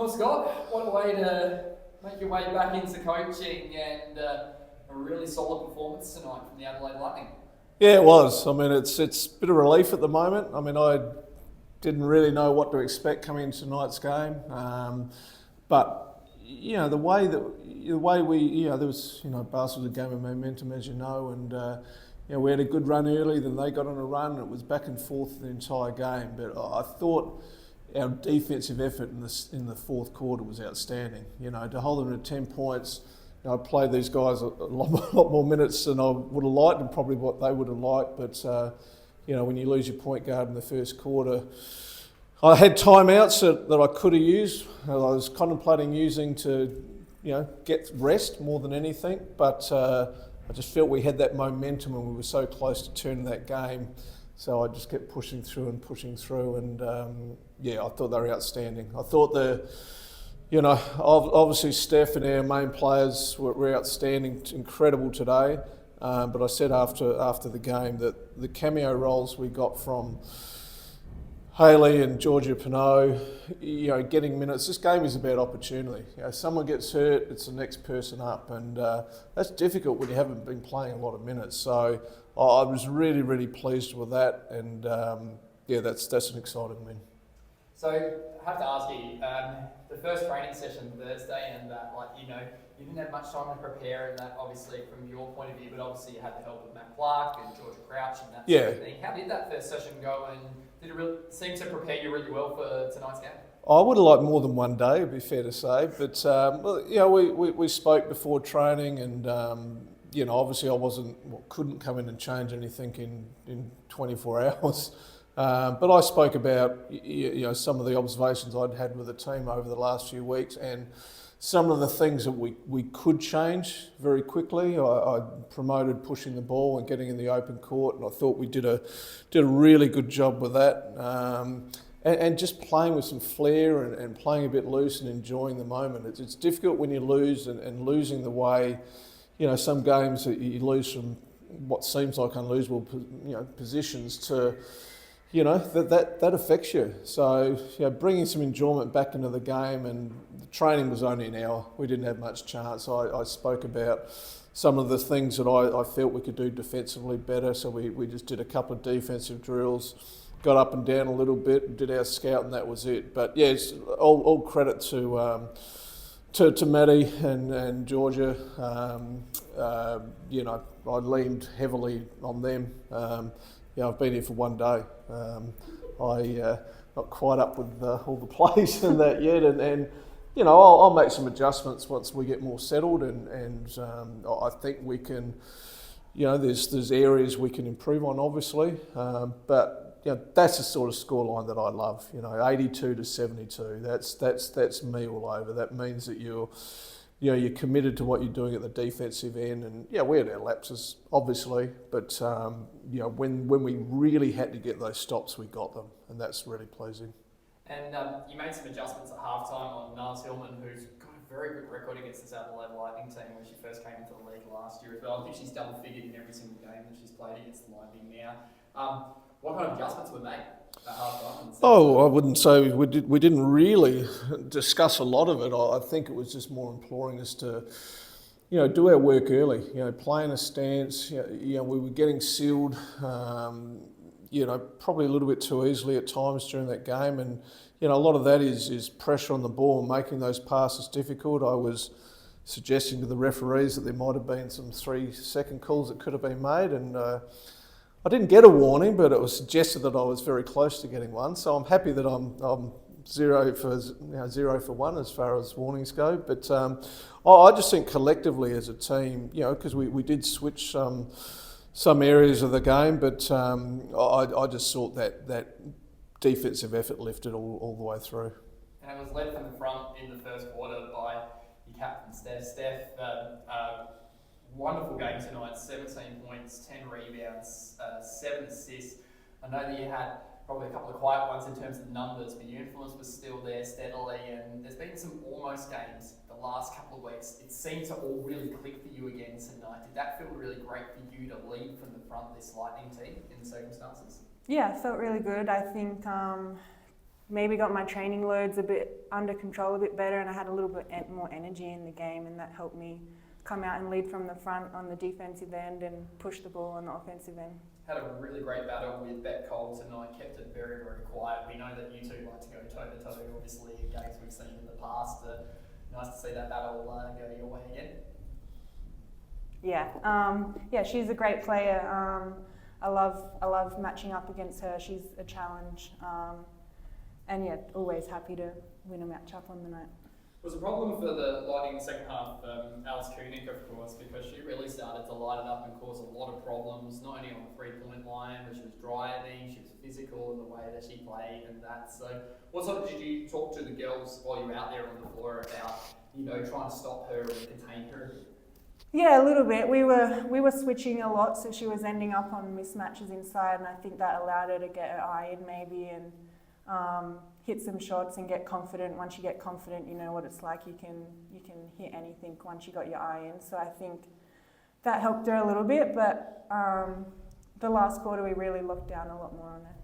Well, Scott, what a way to make your way back into coaching and a really solid performance tonight from the Adelaide Lightning. Yeah, it was. I mean, it's a bit of relief at the moment. I mean, I didn't really know what to expect coming into tonight's game, but the way we there was basketball was a game of momentum, as you know, and we had a good run early, then they got on a run. It was back and forth the entire game, but I thought our defensive effort in the fourth quarter was outstanding. To hold them to 10 points. I played these guys a lot more minutes than I would have liked, and probably what they would have liked. But when you lose your point guard in the first quarter, I had timeouts that I could have used. I was contemplating using to, get rest more than anything. But I just felt we had that momentum, and we were so close to turning that game. So I just kept pushing through, and I thought they were outstanding. I thought obviously Steph and our main players were outstanding, incredible today. But I said after the game that the cameo roles we got from Haley and Georgia Pinot, getting minutes. This game is about opportunity. Someone gets hurt, it's the next person up, and that's difficult when you haven't been playing a lot of minutes. So I was really, really pleased with that, and that's an exciting win. So I have to ask you, the first training session Thursday, and you didn't have much time to prepare, and that obviously from your point of view, but obviously you had the help of Matt Clark and Georgia Crouch and that sort of thing. How did that first session go, and did it really seem to prepare you really well for tonight's game? I would have liked more than one day, it'd be fair to say, but we spoke before training, and obviously I couldn't come in and change anything in 24 hours. But I spoke about some of the observations I'd had with the team over the last few weeks, and some of the things that we could change very quickly. I promoted pushing the ball and getting in the open court, and I thought we did a really good job with that. And just playing with some flair and playing a bit loose and enjoying the moment. It's difficult when you lose and losing the way, some games that you lose from what seems like unlosable, positions to. That affects you. So, bringing some enjoyment back into the game, and the training was only an hour. We didn't have much chance. I spoke about some of the things that I felt we could do defensively better. So we just did a couple of defensive drills, got up and down a little bit, did our scout, and that was it. But it's all credit to Maddie and Georgia. I leaned heavily on them. I've been here for one day. Not quite up with all the plays and that yet, and I'll make some adjustments once we get more settled, and I think we can. There's areas we can improve on, obviously, but that's the sort of scoreline that I love. 82 to 72. That's me all over. That means that you're committed to what you're doing at the defensive end, and we had our lapses, obviously, but when we really had to get those stops, we got them, and that's really pleasing. And you made some adjustments at halftime on Nars Hillman, who's got a very good record against this Adelaide Lightning team when she first came into the league last year as well. I think she's double-figured in every single game that she's played against the Lightning now. What kind of adjustments were made at halftime? I wouldn't say we didn't really discuss a lot of it. I think it was just more imploring us to, do our work early. Play in a stance. We were getting sealed. Probably a little bit too easily at times during that game, and a lot of that is pressure on the ball and making those passes difficult. I was suggesting to the referees that there might have been some 3-second calls that could have been made, and I didn't get a warning, but it was suggested that I was very close to getting one. So I'm happy that I'm 0 for 1 as far as warnings go. But I just think collectively as a team, because we did switch some areas of the game, but I just thought that defensive effort lifted all the way through. And it was led from the front in the first quarter by your captain, Steph. Wonderful game tonight, 17 points, 10 rebounds, 7 assists. I know that you had probably a couple of quiet ones in terms of numbers, but your influence was still there steadily, and there's been some almost games the last couple of weeks. It seemed to all really click for you again tonight. Did that feel really great for you to lead from the front this Lightning team in the circumstances? Yeah, it felt really good. I think maybe got my training loads a bit under control a bit better, and I had a little bit more energy in the game, and that helped me come out and lead from the front on the defensive end and push the ball on the offensive end. Had a really great battle with Bet Cole tonight, kept it very, very quiet. We know that you two like to go toe-to-toe, obviously, in games we've seen in the past. Nice to see that battle go your way again. Yeah, she's a great player. I love matching up against her. She's a challenge. And yeah, always happy to win a match up on the night. It was a problem for the Lightning in the second half, Alice Koenig, of course, because she really started to light it up and cause a lot of problems, not only on the three-point line, but she was driving, she was physical in the way that she played and that. So what sort of did you talk to the girls while you were out there on the floor about, trying to stop her and contain her? Yeah, a little bit. We were switching a lot, so she was ending up on mismatches inside, and I think that allowed her to get her eye in maybe and hit some shots and get confident. Once you get confident, you know what it's like. You can hit anything once you got your eye in. So I think that helped her a little bit, but the last quarter we really locked down a lot more on her.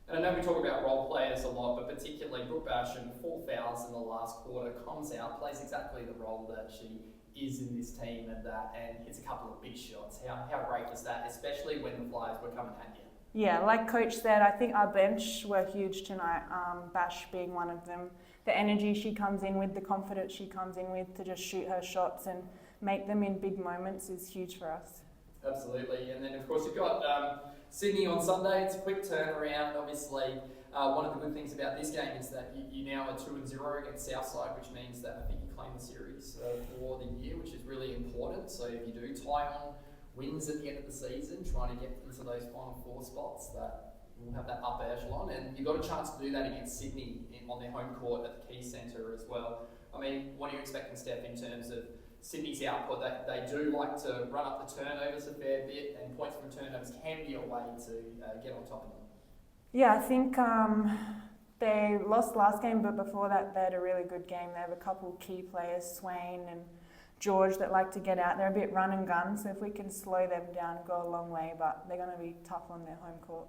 And I know we talk about role players a lot, but particularly Brooke Basham, 4 fouls in the last quarter, comes out, plays exactly the role that she is in this team and hits a couple of big shots. How great was that, especially when the Flyers were coming at you? Yeah, like Coach said, I think our bench were huge tonight, Bash being one of them. The energy she comes in with, the confidence she comes in with to just shoot her shots and make them in big moments is huge for us. Absolutely, and then of course you've got Sydney on Sunday. It's a quick turnaround. Obviously, one of the good things about this game is that you now are 2-0 against Southside, which means that I think you claim the series for the year, which is really important. So if you do tie on wins at the end of the season, trying to get into those final 4 spots, that we'll have that upper echelon, and you've got a chance to do that against Sydney on their home court at the Key Centre as well. I mean, what are you expecting, Steph, in terms of Sydney's output? They do like to run up the turnovers a fair bit, and points from turnovers can be a way to get on top of them. Yeah, I think they lost last game, but before that they had a really good game. They have a couple key players, Swain and George, that like to get out. They're a bit run and gun, so if we can slow them down, go a long way, but they're going to be tough on their home court.